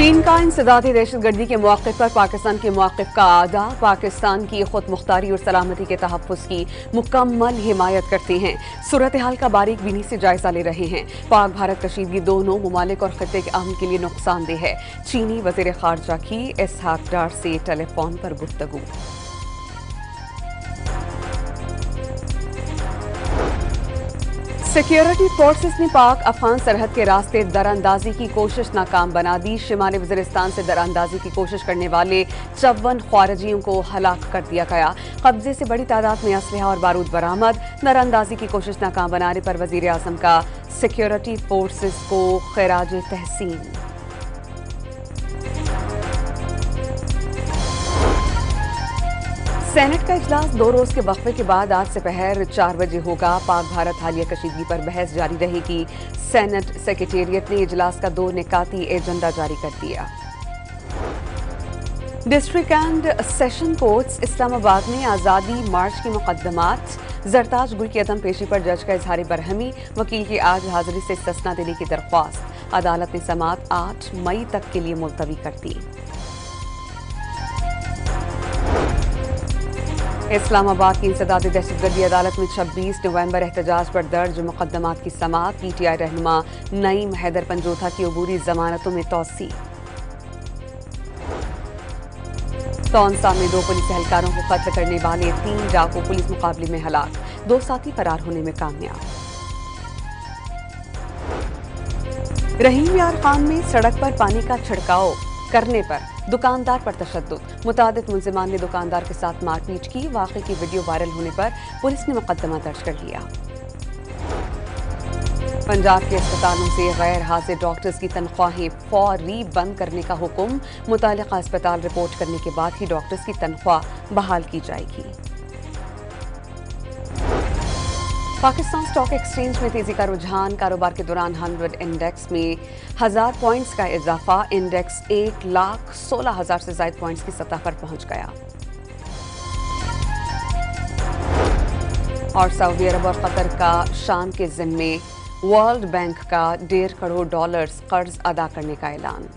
चीन का इंसदादी दहशतगर्दी के मौक़िफ़ पर पाकिस्तान के मौक़िफ़ का आदा पाकिस्तान की खुद मुख्तारी और सलामती के तहफ़्फ़ुज़ की मुकम्मल हिमायत करते हैं। सूरत हाल का बारीक बीनी से जायजा ले रहे हैं। पाक भारत कशीदगी दोनों ममालिक और खित्ते के अमन के लिए नुकसानदेह है। चीनी वज़ीर ख़ारजा की इसहाक डार से टेलीफोन पर गुफ्तगू। सिक्योरिटी फोर्सेस ने पाक अफगान सरहद के रास्ते दरअंदाजी की कोशिश नाकाम बना दी। शिमाली वज़ीरिस्तान से दरअंदाजी की कोशिश करने वाले 54 ख़वारिजियों को हलाक कर दिया गया। कब्जे से बड़ी तादाद में असलहा और बारूद बरामद। दरअंदाजी की कोशिश नाकाम बनाने पर वज़ीर आज़म का सिक्योरिटी फोर्सेस को खिराज तहसीन। सेनेट का इजलास 2 रोज के वक्फे के बाद आज दोपहर 4 बजे होगा। पाक भारत हालिया कशीदगी पर बहस जारी रहेगी। सेनेट सेक्रेटेरिएट ने इजलास का 2 निकाती एजेंडा जारी कर दिया। District and session courts Islamabad में आज़ादी मार्च की मुकदमात। जरताज गुल की अदम पेशी पर जज का इजहार बरहमी। वकील की आज हाजिरी से इस्तिस्ना देने की दरख्वास्त। अदालत ने समाअत 8 मई तक के लिए मुलतवी कर दी। इस्लामाबाद की इंसदादी दहशतगर्दी अदालत में 26 नवंबर एहतजाज पर दर्ज मुकदमात की समाअत। पीटीआई रहनुमा नईम हैदर पंजोथा की अबूरी जमानतों में तौसी। तौनसा में 2 पुलिस एहलकारों को कत्ल करने वाले 3 डाकू पुलिस मुकाबले में हलाक। 2 साथी फरार होने में कामयाब। रहीम यार खान में सड़क पर पानी का छिड़काव करने पर दुकानदार पर तशद्दुद। मुतादिद मुल्जिमान ने दुकानदार के साथ मारपीट की। वाक़े की वीडियो वायरल होने पर पुलिस ने मुकदमा दर्ज कर लिया। पंजाब के अस्पतालों से गैर हाजिर डॉक्टर्स की तनख्वाहें फौरी बंद करने का हुक्म। मुतालिका अस्पताल रिपोर्ट करने के बाद ही डॉक्टर्स की तनख्वाह बहाल की जाएगी। पाकिस्तान स्टॉक एक्सचेंज में तेजी का रुझान। कारोबार के दौरान 100 इंडेक्स में 1000 पॉइंट्स का इजाफा। इंडेक्स 1,16,000 से ज्यादा पॉइंट्स की सतह पर पहुंच गया। और सऊदी अरब और कतर का शाम के जिम्मे वर्ल्ड बैंक का $1.5 करोड़ कर्ज अदा करने का ऐलान।